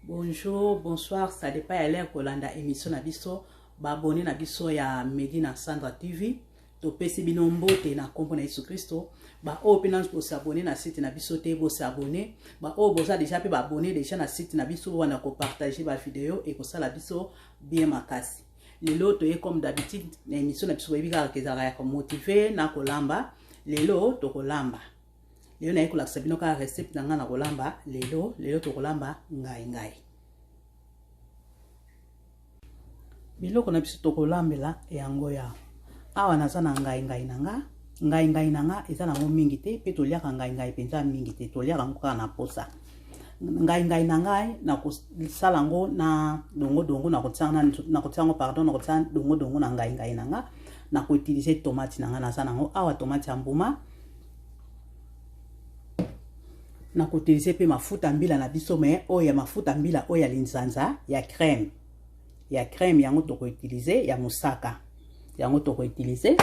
Bonjour, bonsoir, ça dépend à l'air Kolanda émission na biso, ba abonné na biso ya Medina Sandra TV, to pesi binombo te na kombo na Yesu Christo, ba o pe nan ko s'abonner na site na biso te bo s'abonner, ba o boza déjà pe ba abonné déjà na site na biso wana ko partager ba vidéo et ko sala biso bien makasi. Lelo to ye comme d'habitude na émission na biso yebi ka kezala ya ko motiver na kolamba, lelo to kolamba. Lelo na yekola sabino ka recette na nga na kolamba, lelo to kolamba ngai. Biloko na biso to kolambela yango ya. Awa naza na ngai na nga. Ngai na nga eza nango mingi te, pe to liaka ngai penza mingi te, to liaka ngo na posa. Ngai na ngai na kosala ngo na dongo na kotsanga pardon na kotsanga dongo na ngai na nga na ko utiliser tomate na nga naza nango awa tomate ya mbuma. Na kotilize pe mafuta mbila na biso me oya mafuta mbila oya linzanza ya crème yango to ko utiliser ya mosaka yango to ko utiliser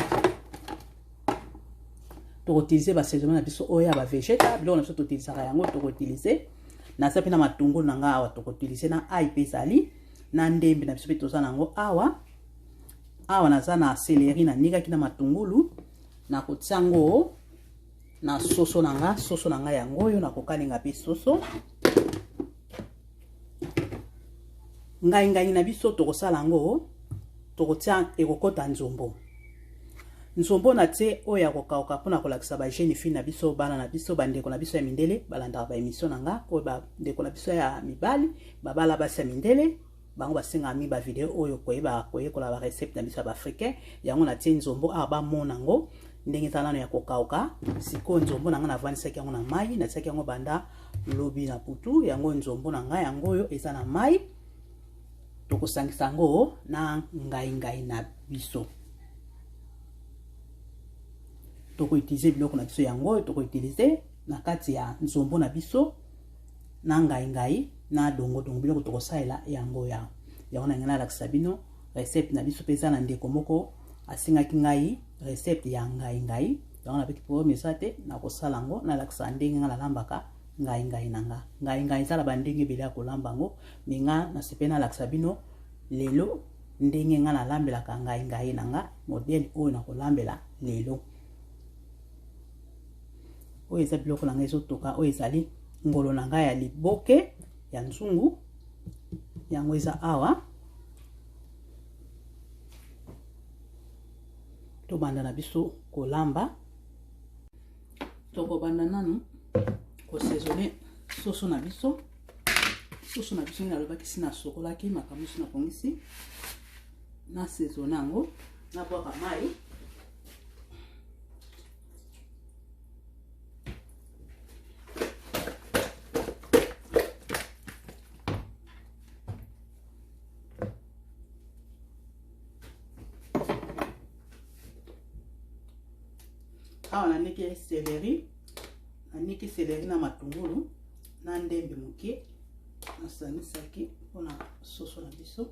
ba saison na biso oya ba végétal biloko na biso to utiliser yango to ko utiliser na sape na matungulu na nga awa to ko utiliser na ai pe sali na ndembe na biso pe to za nango awa naza na céleri na nika kina matungulu na kotsango na soso na nga yango yo na kokalinga pe soso ngai na biso to kosala ngo to kotia ekokota nzombo na te oya kokauka pona kolakisa ba jeune fille na biso bana na biso bandeko na biso ya mindele balanda ba émission na nga ko ba ndeko na biso ya mibali babala basi ya mindele bango basenga mi ba video oyo koyekola ba recette na biso ba africain yango na tie nzombo aba monango ndenge talano ya kokauka siko nzombo na nga na vanisaki yango na mai na tsaki yango banda lobi na putu yango nzombo na nga yango yo eza na mai to kosangisa ngo na ngai na biso to ko utiliser biloko na biso yango to ko utiliser na kati ya nzombo na biso na ngai na dongo biloko to kosalela yango yango na ngana la sabino recette na biso pesa na ndeko moko asingaki ngai recette ya ngai yango na peki po mesate na kosala ngo na laksa ndenge nga lambaka ngai na nga ngai sala bandenge bela ko lambango minga na sepena laksa bino lelo ndenge nga lambela ka ngai na nga modèle oyo na kolambela lelo oyo eza biloko na ngai ezotoka oyo ezali ngolo na ngai ya liboke ya nzungu yango eza awa to banda na biso kolamba to ko banda nanu ko saisonner soso na biso na lobaki sina sokolaki makambo sina kongisi na saisonner ngo na bwaka mai awa naniki céleri na matungulu na ndembe moke nasangisaki mpona soso na biso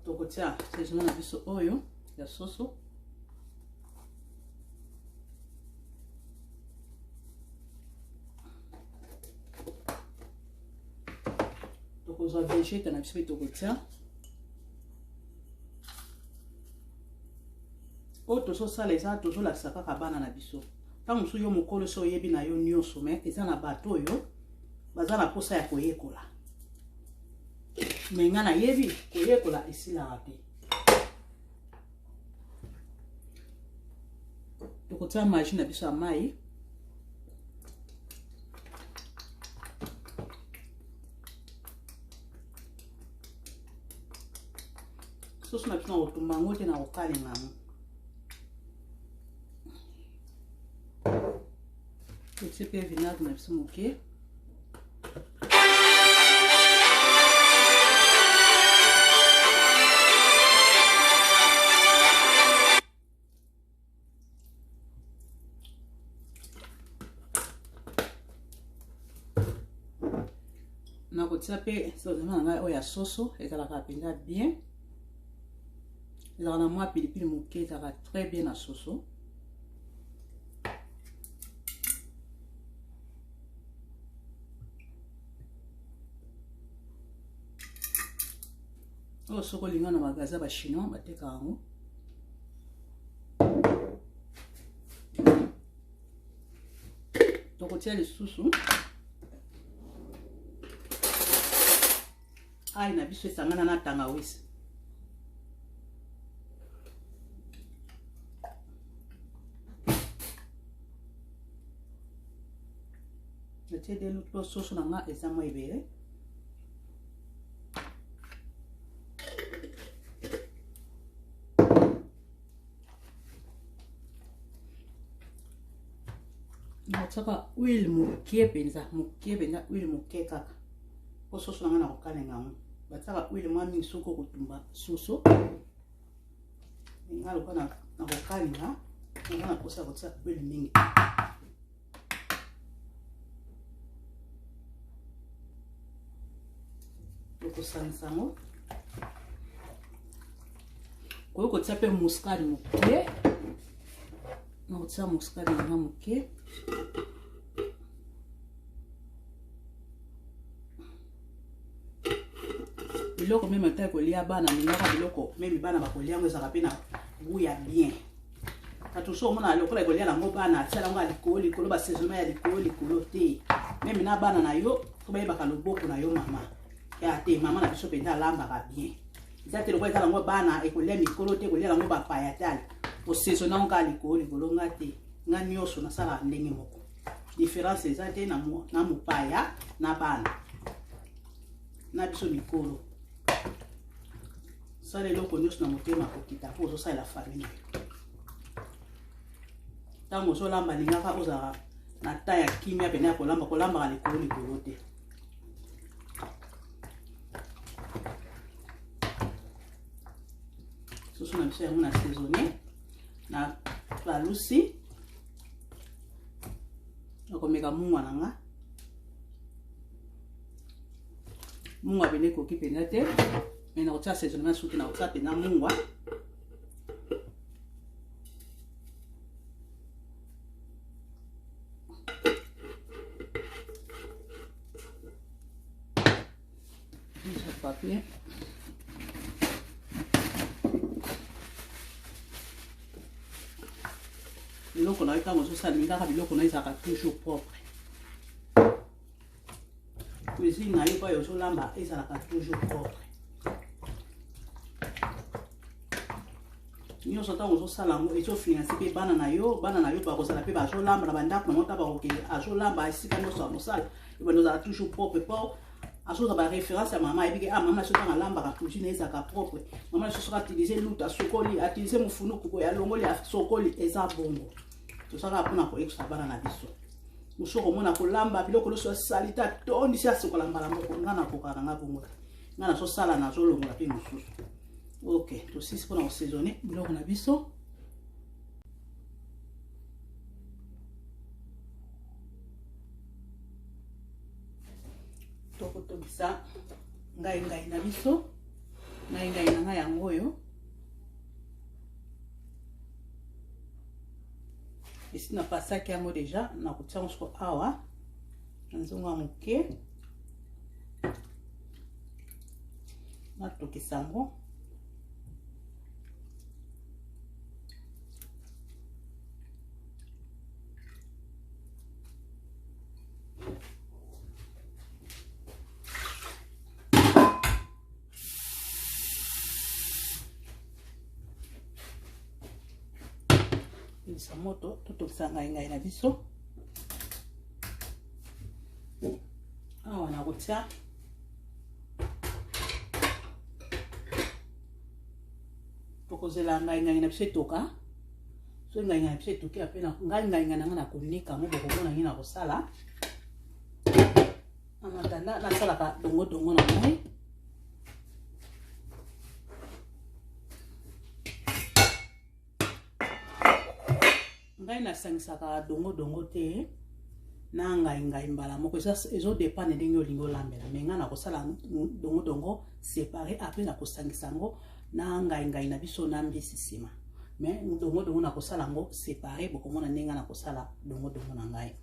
tokotia saisonner na biso oyo ya soso tokozwa végétal na biso pe tokotia oyo tozosala eza tozolakisa kaka bana na biso ntango mosusu yo mokolo so oyebi na yo nyonso me eza na bato oyo baza na posa ya koyekola me nga nayebi koyekola esilaka te tokotia magi na biso ya mai soso na biso na kotumba yango te na kokalenga yango petit peu vinaigre na biso moke na kotia pe sozema na ngai oyo ya soso ezalaka mpenza bien ezalaka na mwa pilipili moke ezalaka très bien na soso Oh, soko linga na magaza ba chinois bateka yango. Tokotia lisusu. Ai na biso esangana na tangawizi. Natie de l'autre sauce na nga eza mo ebele. Saka huile mukie penza huile mukie kaka. Po soso na nga na kokalenga ngo. Bataka huile mwa mingi soko kotumba soso. Ngalo kana na kokalenga, ngana kosa kotia huile mingi. Loko sansango. Ko kotia pe muscade mukie. Na kotia muscade na mukie. Biloko même ata kolia bana minaka biloko même bana bakolia ngo ezaka pe na goût ya bien. Katu so mona lokola kolia na ngo bana tsala ngo likolo ba saisonnement ya likolo te. Même na bana na yo ko ba yebaka loboko na yo mama. Ya te mama na biso penda lamba ka bien. Zate lokola kala ngo bana ekolia mikolo te kolia ngo ba paya tali. O saisonnement ka likolo ngate nga nyoso na sala ndenge moko. Différence ezate na mopaya na bana. Na biso mikolo. Ça les locaux nous sommes montés ma kokita pour ça la famille. Tant que cela malinga ka oza na taille kimia pena kolamba likolo te. Ce sont na biso na saisonnier na balusi. Nakomeka mungwa nanga. Mungwa bene koki pena te. Mais na otia saisonnement souki na otia pena mungwa. Déjà papier. Biloko na ita mozo salinga ka biloko na izaka toujours propre. Cuisine na yo pa yo so lamba ezalaka toujours propre. Nyo sota ozo sala ngo ezo finance pe bana na yo ba ko sala pe ba so lamba na bandako na mota ba ko ke azo lamba esika no so mosala e ba no za toujours propre po azo za ba référence à maman e bi ke mama so tanga lamba ka cuisine ezaka propre mama so so utiliser luta sokoli utiliser mufunu ko ya longoli ya sokoli eza bongo to sala pona ko eksa bana na biso musoko mona ko lamba biloko lo so salita tondi sia sokola mbala moko ngana ko kana nga bongo ngana so sala na zo longola pe mususu. Ok, tout ça c'est pour assaisonner biloko na biso. Toko bisa ngai na biso. Ngai na nga yango yo. Ici na pasaki yango déjà na kotia ngo awa. Nzonga moke. Na tokisango. Moto toto ngai na biso awa na kotia tokozela ngai na biso etoka so ngai na biso etoki apena ngai na nga na konika mo bokomona ngi na kosala amatanda na sala ka dongo na moi ngai na sangisaka dongo te na ngai mbala moko ezo dépendre ndenge olingo lambela mais nga na kosala dongo séparé après na kosangisa ngo na ngai na biso na mbisi sima mais dongo na kosala ngo séparé bokomona ndenge na kosala dongo na ngai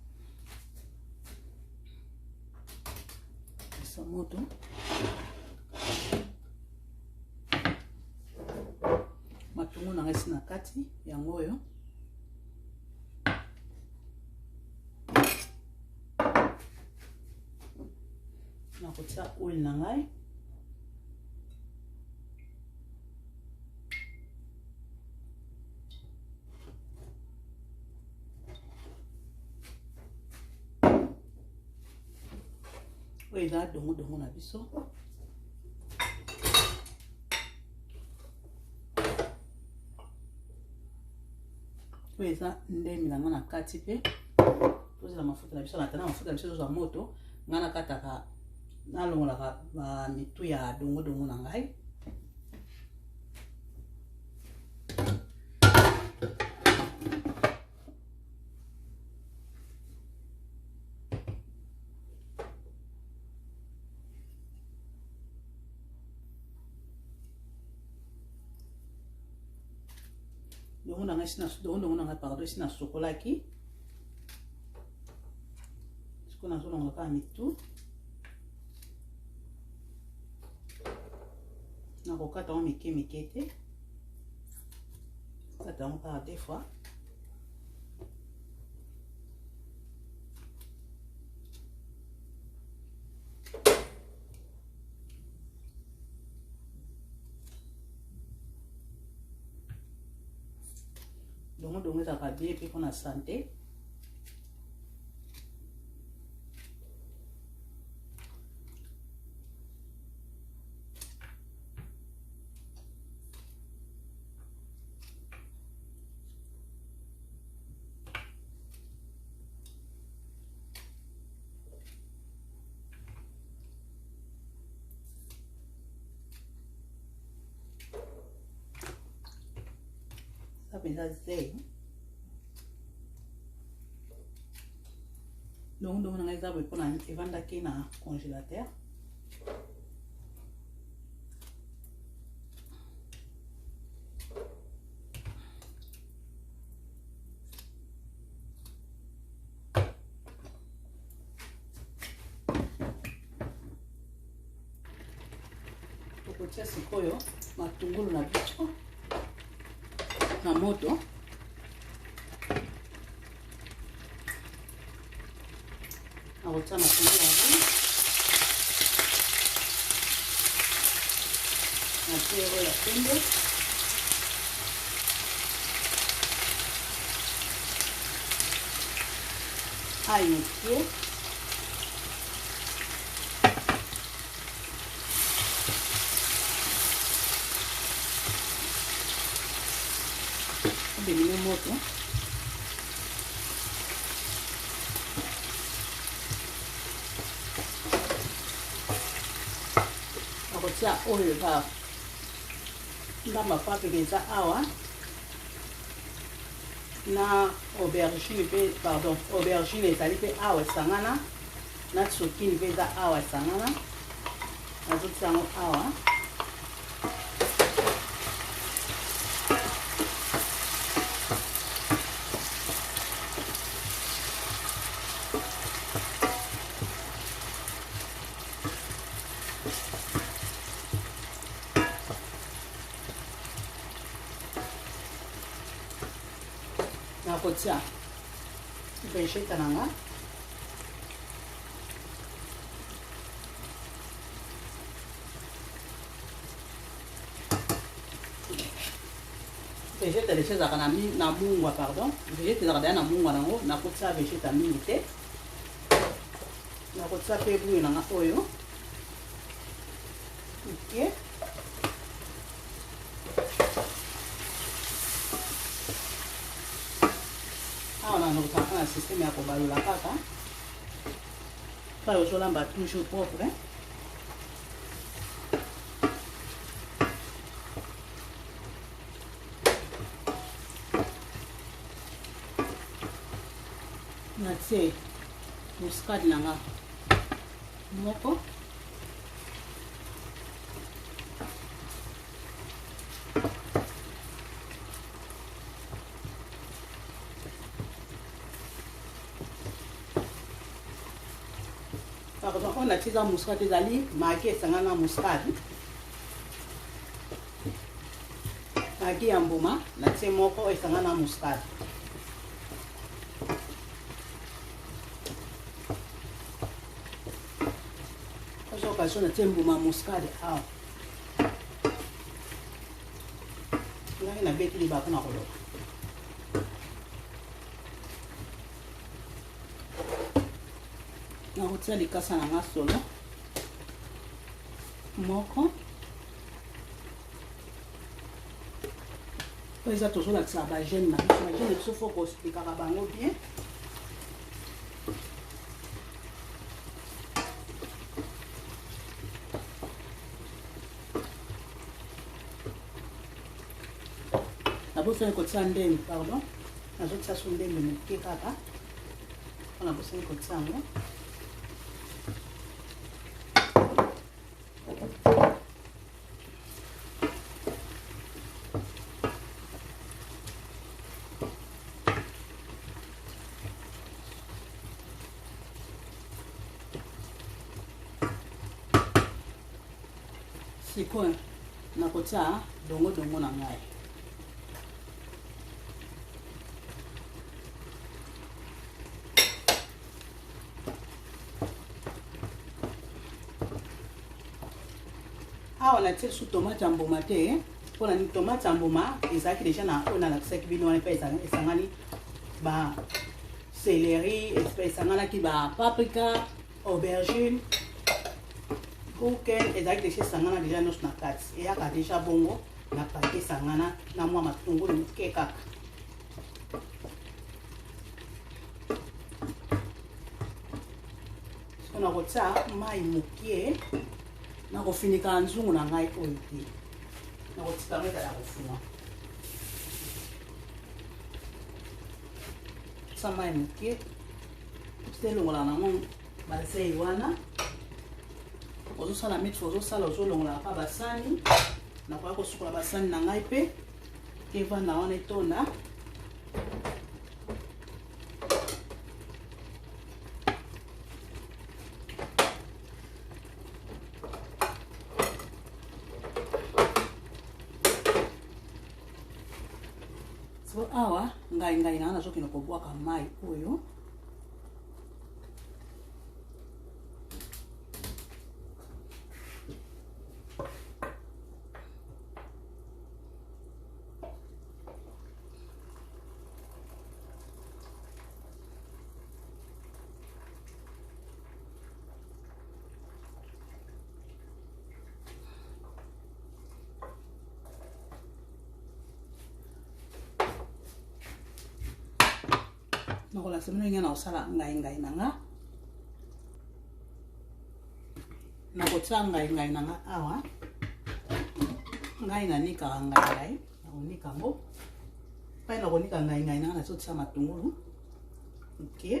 ça moto matungulu na ngai si na kati yango oyo nakotia huile na ngai oyo eza dongo na biso oyo eza ndemi na nga na kati pe tozela mafuta na biso natana mafuta na biso tozwa moto nga nakataka nalongolaka mitu ya dongo na ngai dongo na ngai pardon esi nasokolaki siko nazolongola kaka mitu nakokata yango mike te kata yango kaka des fois dongo ezalaka bien mpe mpona sante penza zei dongo na ngai eza boye mpona evandaki na congélateur tokotia sikoyo matungulu na biso na moto nakotia matungulu yango natie oyo ya pembe ai mokie obemile moto nakotia oyo ba ndamba papeke eza awa na aubergine pe pardon aubergine ezali pe awa esangana na tsokini pe eza awa esangana nazotia yango awa nakotia vegeta nanga vegeta leso ezalaka na mungwa pardon vegeta ezalaka daya na mungwa nango nakotia vegeta mingi te nakotia pe buye nanga oyo ok awa nazokaka na systeme ya kobalola kaka pa ozolamba toujours propre natie muscade nanga moko pardon on natie eza muscade ezali maki esangana muscade magi ya mbuma natie moko esanga na muscade. Ozo occasion natie mbuma muscade awa. Ngai na beti libako na koloba. Na kotia likasa na nga solo moko po eza tozolakisa bagene na biso bagene biso fo kosplikaka bango bien. Nabosani kotia ndembe pardon nazotia so ndembe moke kaka mpona bosani kotia yango. Sikoyo nakotia dongo na ngai. Awa natie su tomate ya mbuma te mpona ni tomate ya mbuma ezalaki deja na oyo nalakisaki bino wana mpe esangani ba céleri esanganaki ba paprika aubergine bouquet ezalaki deja esangana deja nyonso na kati eyaka deja bongo na pate esangana na mwa matungulu moke kaka. So nakotia mai mokie nakofinika nzungu na ngai oyo te nakotika yango ezala kofunga. Sa mai mokie elongolaka nango bazei wana ozosala miti ozosala ozolongolaka pa basani nakoya kosukola basani na ngai mpe evanda wana etonda. So awa ngai nanga nazokende kobwaka mai oyo nakola semino inga na osala ngai nanga nakotia ngai nanga awa ngai nanikaka ngai nakonika ngo pai nakonika ngai nanga nazotia matungulu moke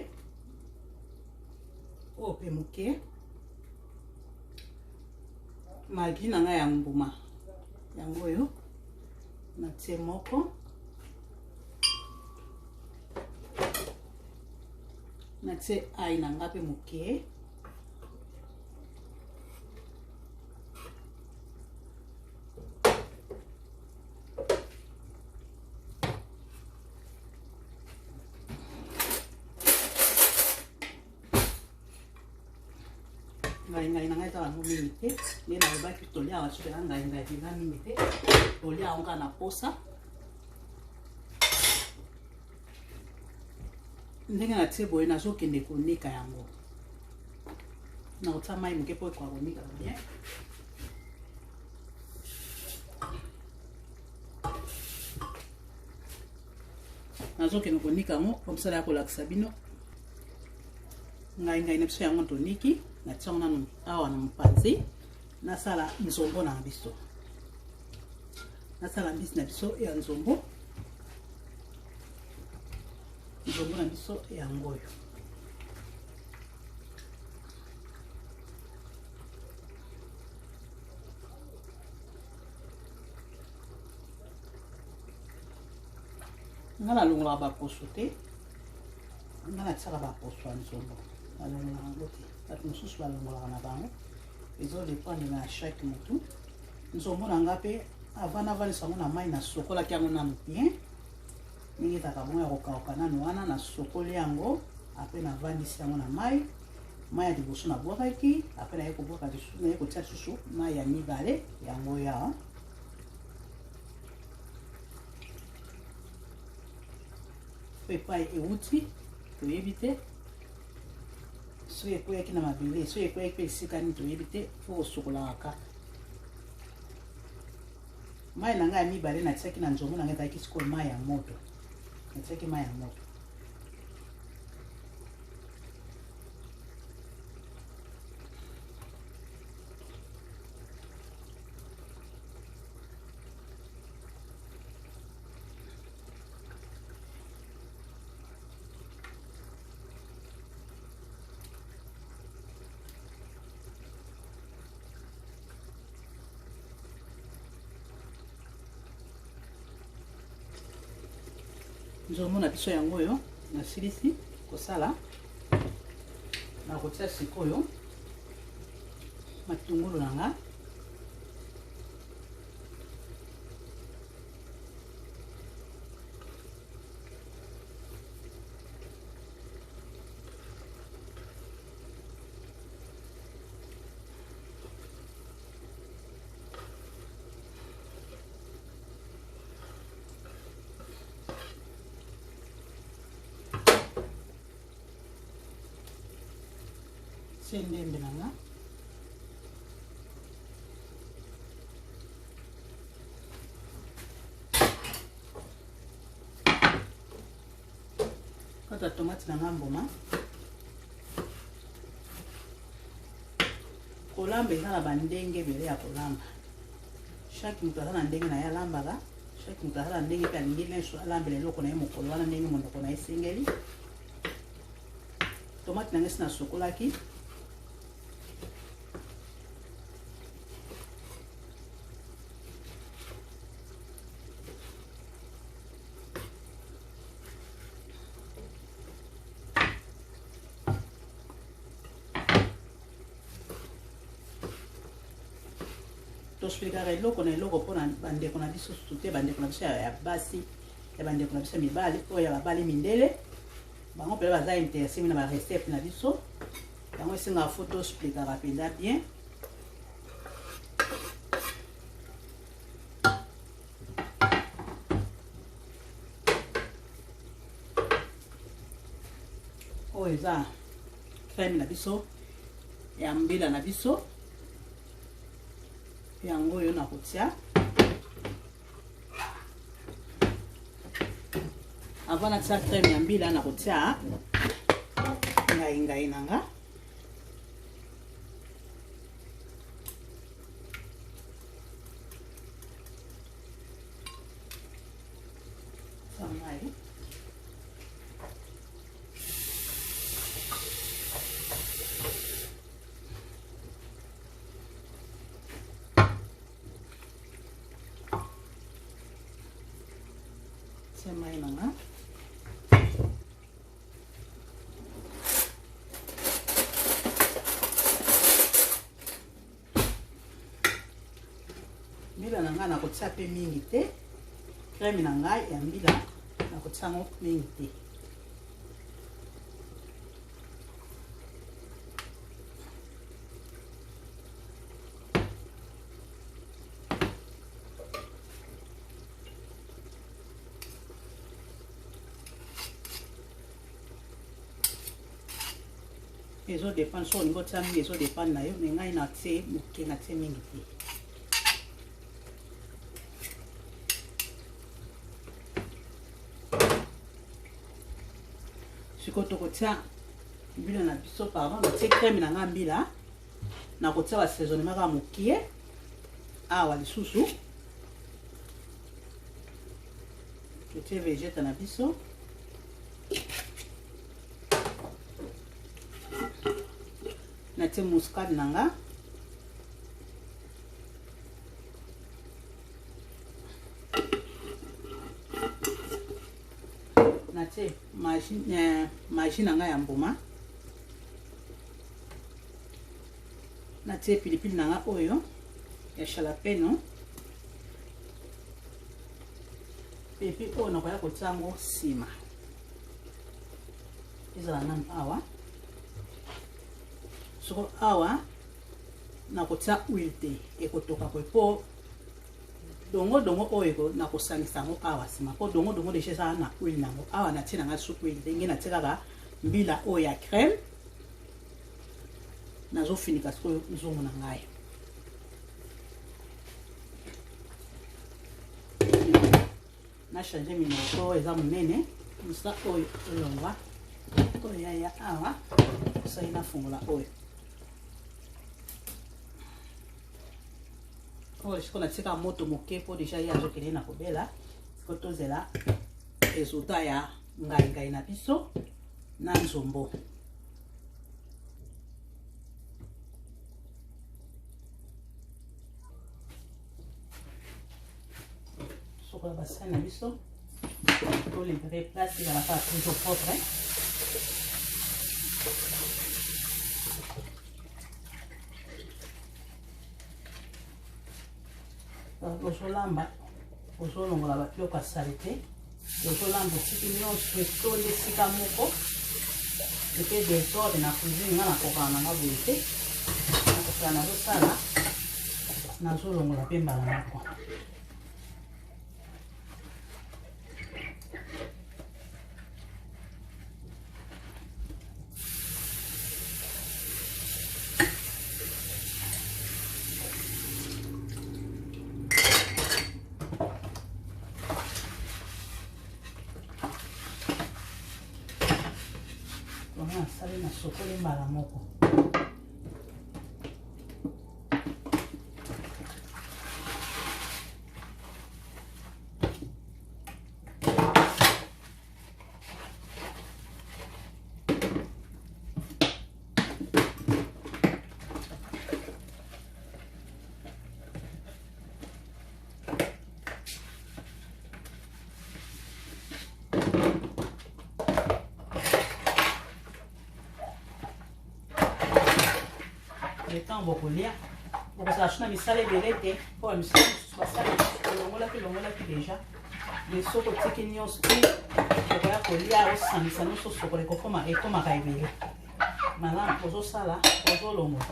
oyo mpe moke magi na ngai ya mbuma yango oyo natie moko natie ai na nga mpe moke ngai na ngai eza bango mingi te nde nalobaki toliaka soki eza ngai eza mingi te toliaka ngo kaka na posa. Ndenge natie boye nazokende konika yango nakotia mai moke mpo ekoka konika bien. Nazokende konika yango po mosala ya kolakisa bino ngai na biso yango toniki natia ngo nano awa na mopanzi nasala nzombo na biso nasala mbisi na biso ya nzombo na biso yango oyo nga nalongolaka baposo te nga natiaka baposo ya nzombo nalongolaka yango te bato mosusu balongolaka na bango ezodependre na chaque motu. Nzombo na nga mpe avant navanisa yango na mai nasokolaki yango nanu bien ndenge ezalaka bongo ya kokauka nanu wana nasokoli yango apres navandisi yango na mai ya liboso nabwakaki apres naye kobwaka lisusu naye kotia lisusu mai ya mibale yango ya po epai euti toyebi te soki ekweyaki na mabele soki ekweyaki mpe esika nini toyebi te po kosokolaka kaka mai na ngai ya mibale natiaki na nzombo na ngai ezalaki sikoyo mai ya moto natiaki mai ya moto nzomona biso yango oyo nasilisi kosala nakotia sikoyo matungulu na nga ndembe na nga kata tomate na nga mboma kolamba eza na bandenge ebele ya kolamba chaque moto aza na ndenge na ye alambaka chaque moto aza na ndenge mpe alingi nyonso alambela eloko na ye mokolo wana ndenge monoko na ye esengeli tomate na nga esi nasokolaki tosplikaka eloko na eloko mpona bandeko na biso susu te bandeko na biso ya basi ya bandeko na biso ya mibali oyo ya babali mindele bango mpela baza interese na barecette na biso yango esengaka fo tosplikaka mpenza bien oyo eza crème na biso ya mbila na biso yango oyo nakotia avant natia crème ya mbila nakotia ngai na nga samai mai na nga mbila na nga nakotia pe mingi te crème na ngai ya mbila nakotia yango mingi te ezo dépendre so olingi otia mingi ezo dépendre na yo me ngai natie moke natie mingi te sikoyo tokotia mbila na biso pardon natie crème na nga mbila nakotia basaisonnement kaka mokie awa lisusu totie végete na biso natie muscade na nga natie magi na nga ya mbuma natie pilipili na nga oyo ya jalapeno pepe oyo nakoya kotia yango nsima ezala nanu awa soko awa nakotia huile te ekotoka po po dongo oyo nakosangisa yango awa nsima po dongo deja ezala na huile nango awa natie nanga supu huile ndenge natie kaka mbila oyo ya crème nazofinika sikoyo nzongo na ngai na change minoko eza monene musa oyo olongwa oyo yaya awa osali nafungola oyo oyo siko natika moto moke po deja ye azokende na kobela siko tozela resultat ya ngai na biso na nzombo sokola basani na biso tolibere place ezalaka toujours propre ozolamba ozolongola biloko ya sali te ozolamba otiki nyonso etondi esika moko epe desordre na cuisine nga nakokana nanga boye te nakokana nazosala nazolongola mpe mbala moko nasali nasokoli mbala moko le temps bokolia bokozala so na misala ebele te mpo misala mosusu basala elongolaki deja le soko otiki nyonso te okoya kolia osangisa nyonso sokola ekomaka ebele malamu ozosala ozolongola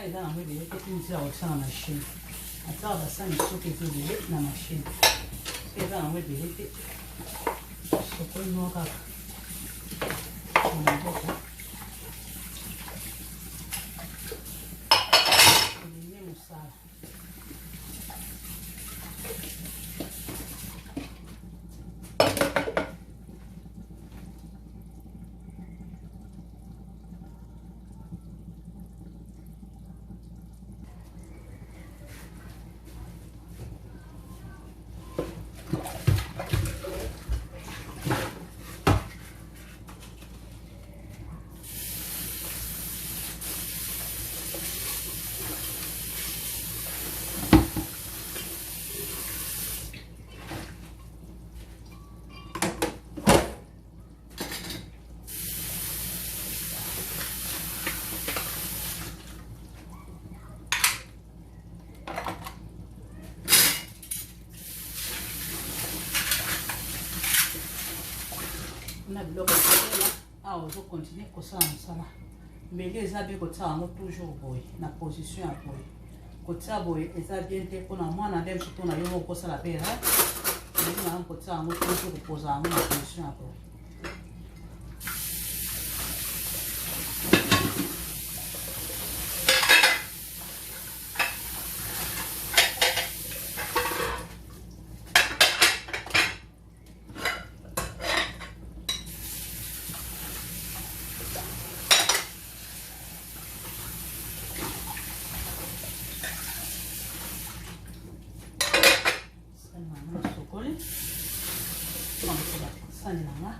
eza nango ebele te nzela kotia na machine ataka basani soki eza ebele na machine pe eza nango ebele te sokoli moko kaka na maboko elime mosala na biloko kolela awa ozokontinue kosala mosala mbeli eza bien kotia yango toujours boye na position ya boye kotia boye eza bien te mpona mwana nde mosu mpona yo moko kosala mpe mbeli na yango kotia yango toujours kopoza yango na position ya boye sani nanga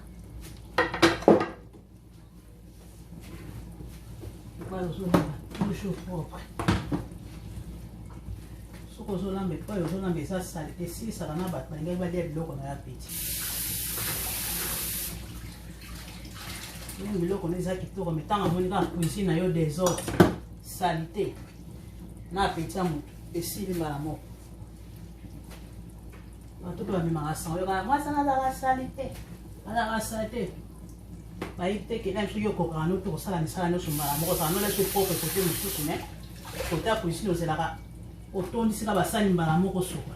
bazolamba toujours propre soki ozolamba epai ozolamba eza sali esilisaka na bato balingaki balia biloko na ya peti biloko na eza kitoko me ntango amoni kaka cuisine na yo desordre salite na apeti ya motu esili mbala moko bato mpe bamemaka sango yokaa mwasana azalaka salite azalaka salite bayebi te kena soki okokaka no to kosala misala nyonso mbala moko ozala nona so propre kote mosusu me kote ya cuisine ozelaka otondisika basani mbala moko suka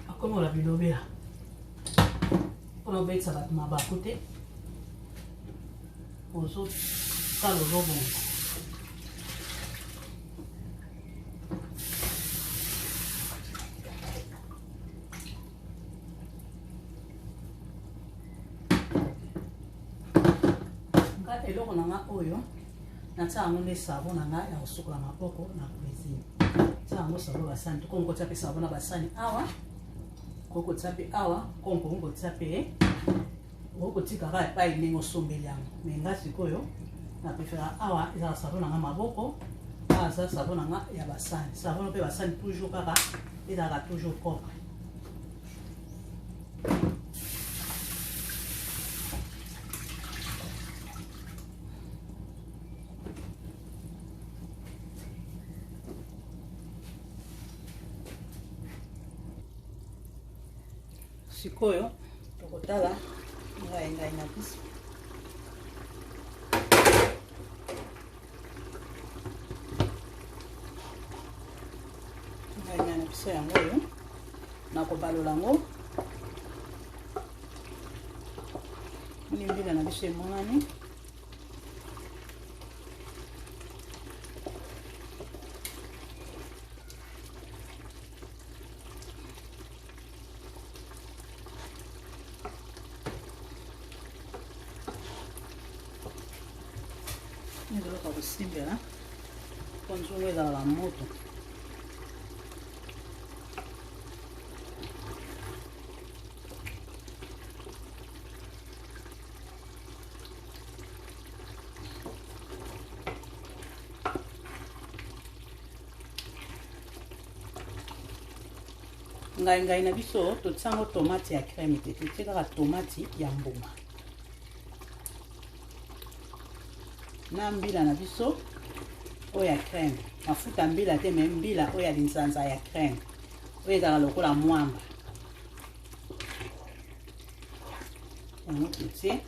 akomola bilobela mpona obekisa bato mabaku te ozosala ozobonga nga eloko na nga oyo natia yango nde savo na nga ya kosukola maboko na cuisine tia yango savo basani tokongo kotia mpe savo na basani awa kokotia mpe awa kompo kokotia mpe okotika kaka epai ndenge osombeli yango me nga sikoyo na prefera awa ezala savo na nga maboko awa eza savo na nga ya basani savo mpe basani toujours kaka ezalaka toujours propre sikoyo tokotala ngai na biso ngai na biso yango oyo nakobalola yango mbila na biso emonani ezoloka kosimbela po nzungu ezalaka moto ngai na biso totiango tomate ya crème te totie kaka tomate ya mbuma na mbila na biso oyo ya crème mafuta mbila te me mbila oyo ya linzanza ya crème oyo ezalaka lokola mwamba yango totie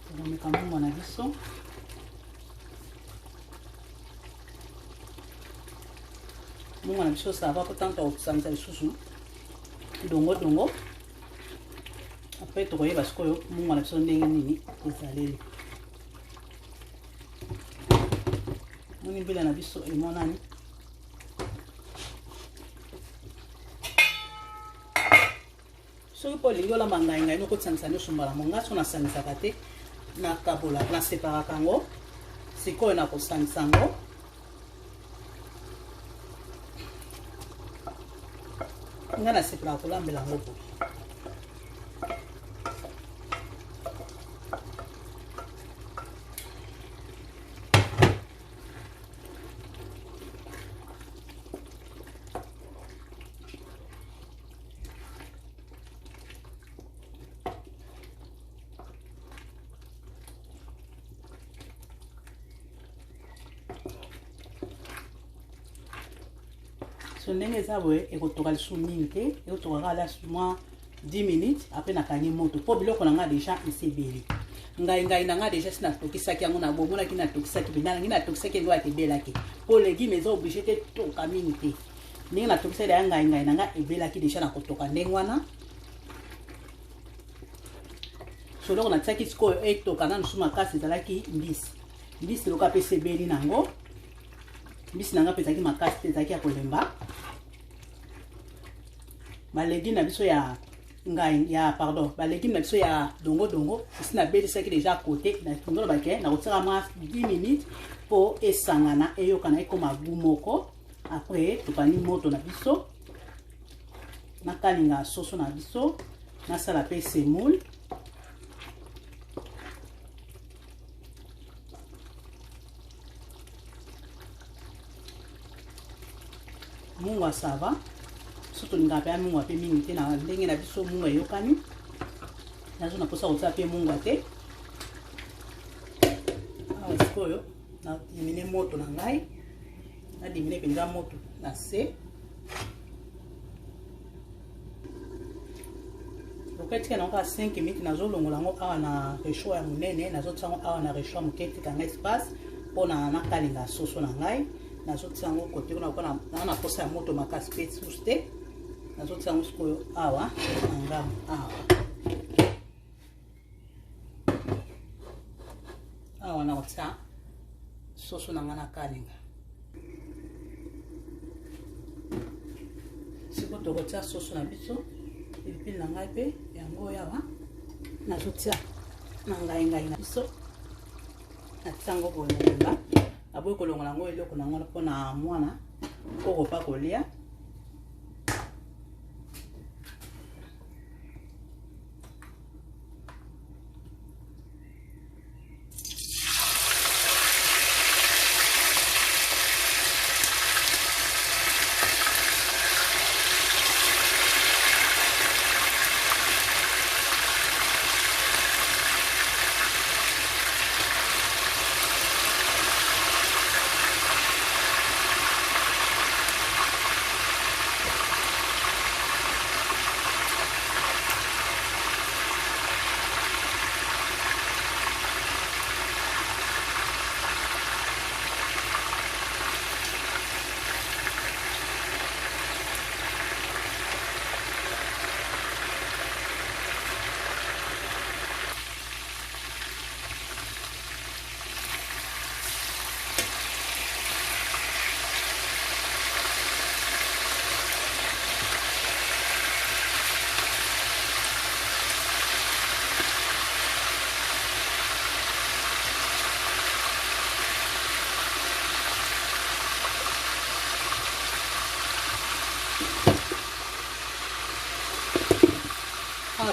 tokomeka mbongo na biso mungu na biso sava po tanto okusangisa lisusu dongo apres tokoyeba sikoyo mungu na biso ndenge nini ezaleli moni mbila na biso emonani soki mpo olingi olamba ngai nokosangisa nyonso mbala mo nga so nasangisaka te nakabola naseparaka yango sikoyo nakosangisa yango nga nasepelaka kolambela yango boye so ndenge eza boye ekotoka lisusu mingi te ekotoka kaka la mwa 10 minutes apres nakangi moto mpo biloko na nga deja esebeli ngai na nga deja si natokisaki yango nabomonaki natokisaki benanangi natokisaki yango akebelaki mpo legime eza oblige te toka mingi te ndenge natokisaki daya ngai na nga ebelaki deja na kotoka ndenge wana so loko natiaki sikoyo etoka nanu su makasi ezalaki mbisi loka mpe esebeli nango mbisi nanga mpe ezalaki makasi te ezalaki ya kolemba balegi na biso ya ngai ya pardon ba légumes na biso ya dongo dongo ici na belisaki déjà à côté na tongolo bake na kotsaka mwa 10 minutes po esangana eyokana ekoma gu moko. Après tokani moto na biso nakalinga soso na biso nasala pe semoule. Mungwa ça va surtout linga pe mungwa pe mingi te na ndenge na biso mungwa yokani nazo na posa kotia pe mungwa te. Sikoyo na dimine moto na ngai na dimine penza moto na se loketika na ngai 5 minutes nazo longola ngo awa na réchaud ya munene nazo tsango awa na réchaud muketi ka ngai espace pona na kalinga soso na ngai nazo tsango kote kuna na posa ya moto makasi pe suste nazo tsango sikoyo awa na ngamu awa na otsa soso na ngana kalinga siko tokotia soso na biso pilipili na ngai pe yango yawa nazotia na ngai na biso natiango kolongola aboyi kolongola yango eloko nango mpona mwana okopa kolia.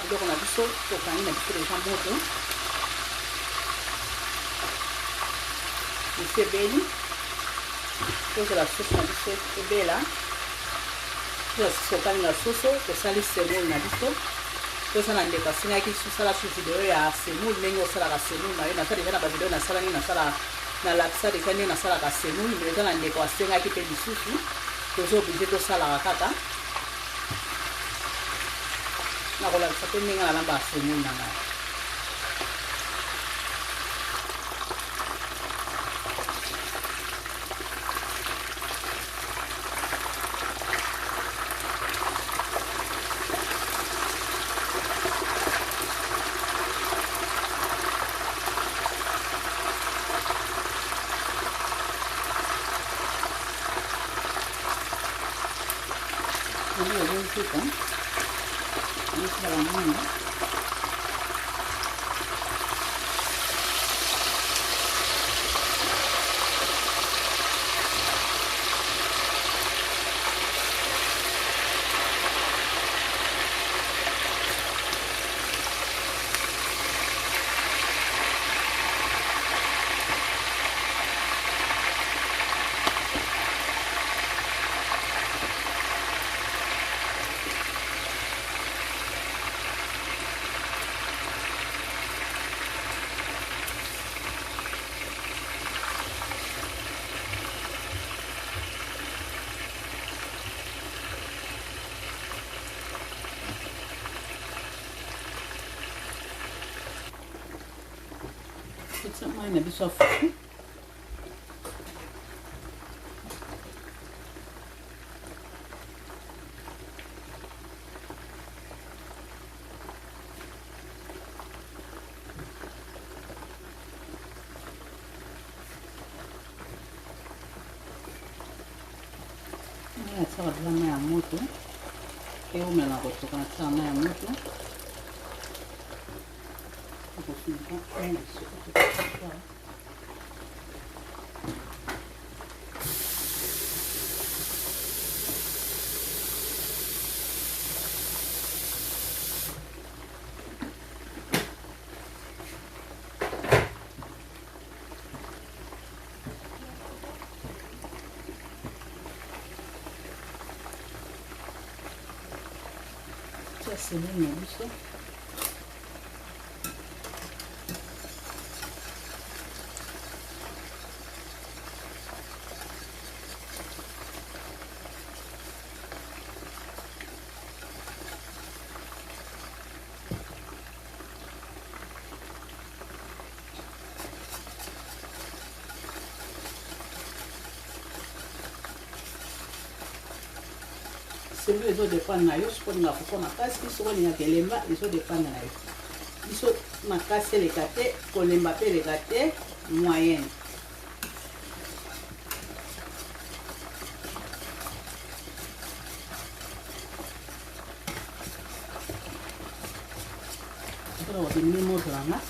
Biloko na biso tokani na biso deja moto esi ebeli tozala soso na biso ebela tokalinga soso tosali semoule na biso tosala ndeko asengaki sosala su video ya semoule ndenge osalaka semoule na yo nasa deja na bavideo nasala ndenge nasala nalakisa deja ndenge nasalaka semoule mais eza na ndeko asengaki mpe lisusu toza oblige tosalaka kaka nakolakisa mpe ndenge nalamba ya semoule na ngai. Mai na biso afufu atiaka bilama ya moto Et on met la route quand ça en a un autre. On continue pas. Ça c'est bon, ça. C'est lui les autres dépendent de ce qu'on a fait. On a cassé, ce qu'on a fait, les autres dépendent de ils sont ma cassé les gâtés, pour les mbappé les gâtés moyennes. On va diminuer mon drama.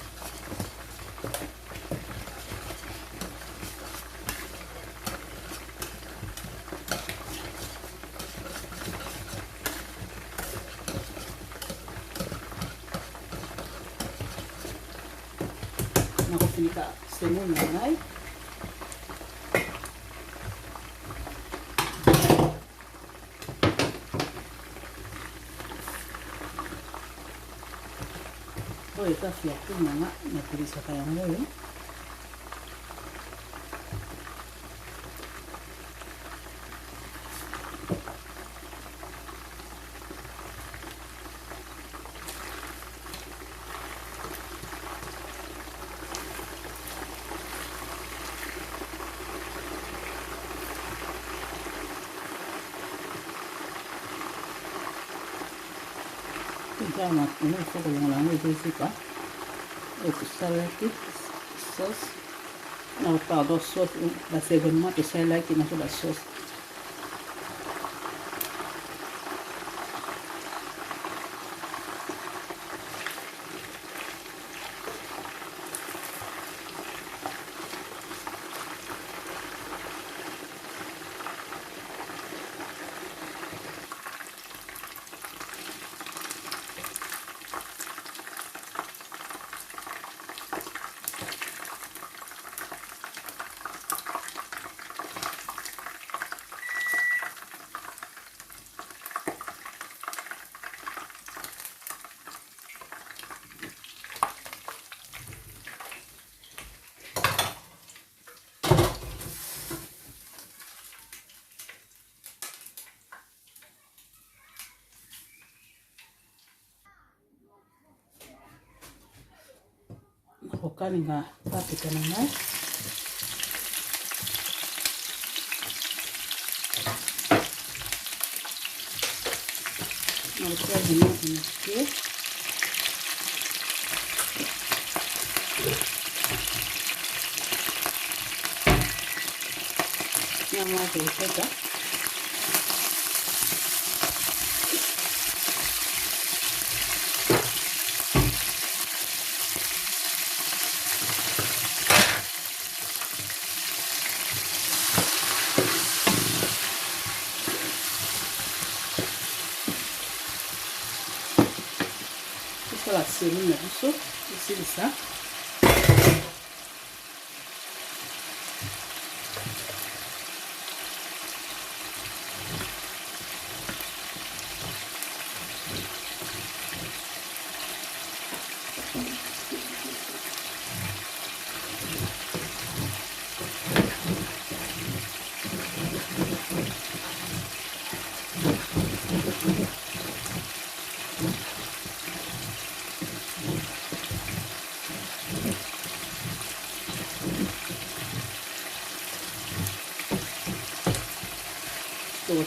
C'est mon nanai. Oh, il a fait tout nana, mais pour ça pas en haut. Il faut que l'on la mette ici, quoi. Et tout ça là, sauce. Non, pardon, sauce. C'est vraiment tout ça là qui est dans la sauce. Kukalinga paprika na ngai nakutia vinywaji nasikie nyama kuipeka la céline biso ici ça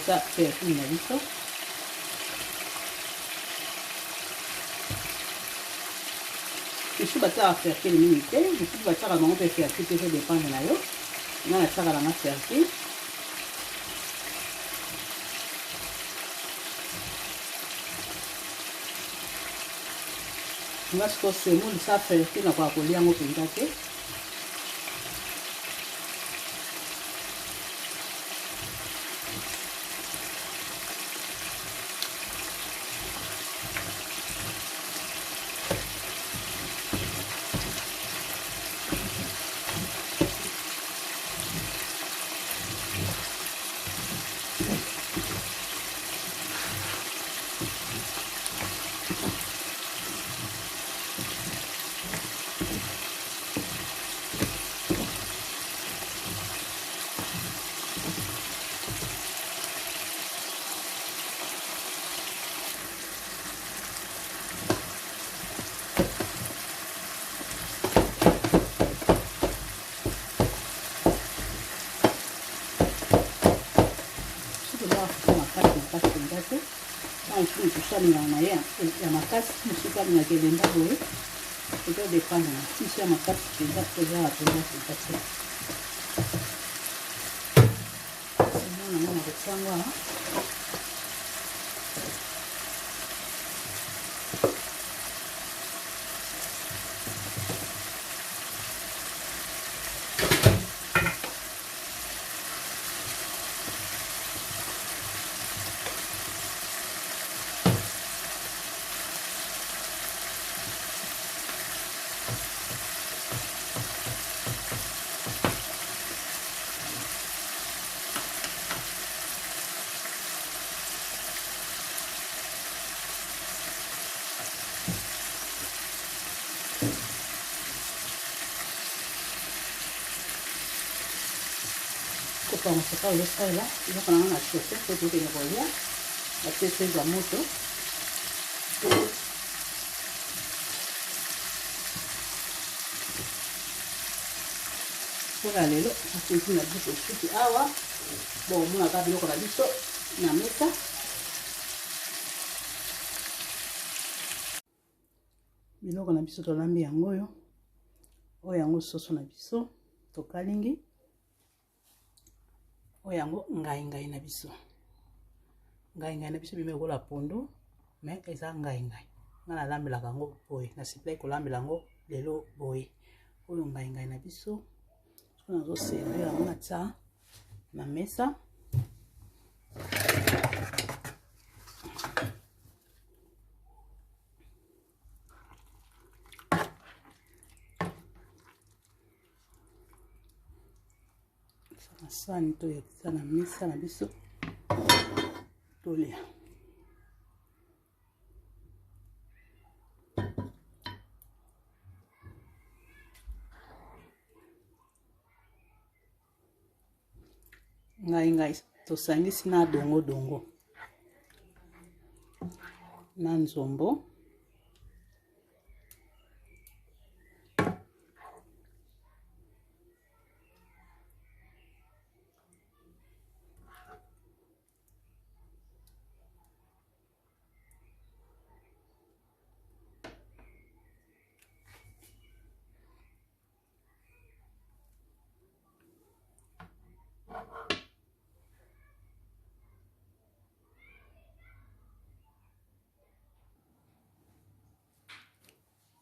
ça fait une aviso. Je suis battu à faire quelle minute. Je suis battu à manger faire tout ce qui dépend de la yo. On a la salle à la faire. nga siko semoule ça fait na kwa kolia ngo penza te. Ya makasi musuka na kelenda boye eza dépendre na sisi ya makasi penza koza ya penza penza sima na kotsangwa Kwa msaka ile sala ile kana na chote kwa tuke ya boya atese za moto kwa lelo atese na biso chuti awa bo muna ka biloko na biso na mesa biloko na biso tolambi yango oyo yango soso na biso tokalingi oyo yango ngai na biso bime kola pondo mais eza ngai nga na lambelaka yango boye na siplai kolambela yango lelo boye oyo ngai na biso so nazosela yango na tia na mesa sani to yakisa na mesa na biso tolia ngai tosangisi na dongo na nzombo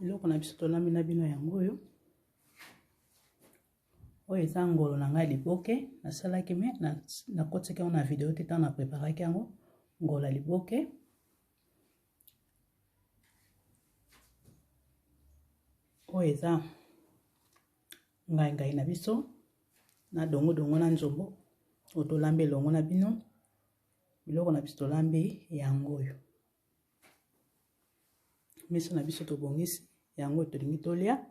biloko na biso tolambi na bino yango oyo eza ngolo na ngai liboke nasalaki me nakotiki yango na video te ntango na preparaki yango ngolo ya liboke oyo eza ngai na biso na dongo na nzombo oyo tolambi elongo na bino biloko na biso tolambi yango mesa na biso tobongisi yango tolingi tolia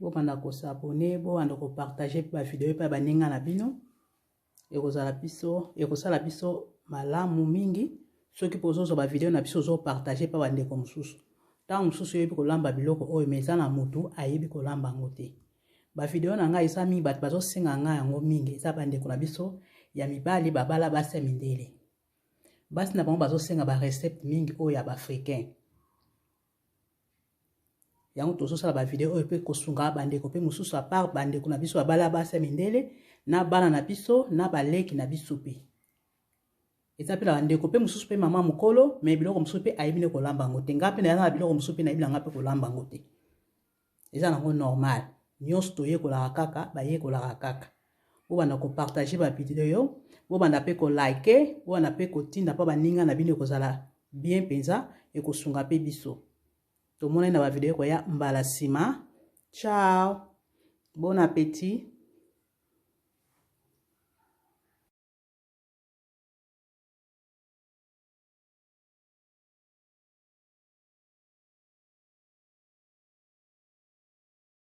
bobanda kosabone bobanda kopartage ba video pa baninga na bino ekozala biso malamu mingi soki pozozwa ba video na biso ozopartage pa bandeko mosusu ntango mosusu oyebi kolamba biloko oyo me eza na motu ayebi kolamba yango te bavideo na ngai eza mingi bato bazosenga ngai yango mingi eza bandeko na biso ya mibali babala basi ya mindele basi na bango bazosenga barecette mingi oyo ya baafricain yango tozosala bavideo oyo mpe kosunga bandeko mpe mosusu apart bandeko na biso babala basi ya mindele na bana na biso na baleki na biso mpe eza pe la ndeko pe mususu pe mama mukolo mais biloko mususu pe ayebine kolamba yango te nga pe na biloko mususu pe nayebi nga pe kolamba yango te eza nango normal nyonso toyekolaka kaka bayekolaka kaka bobanda kopartage bavideo bobanda pe kolike bobanda pe kotinda mpo baninga na bino ekozala bien mpenza ekosunga pe biso tomonani na bavideo ekoya mbala nsima ciao bon appétit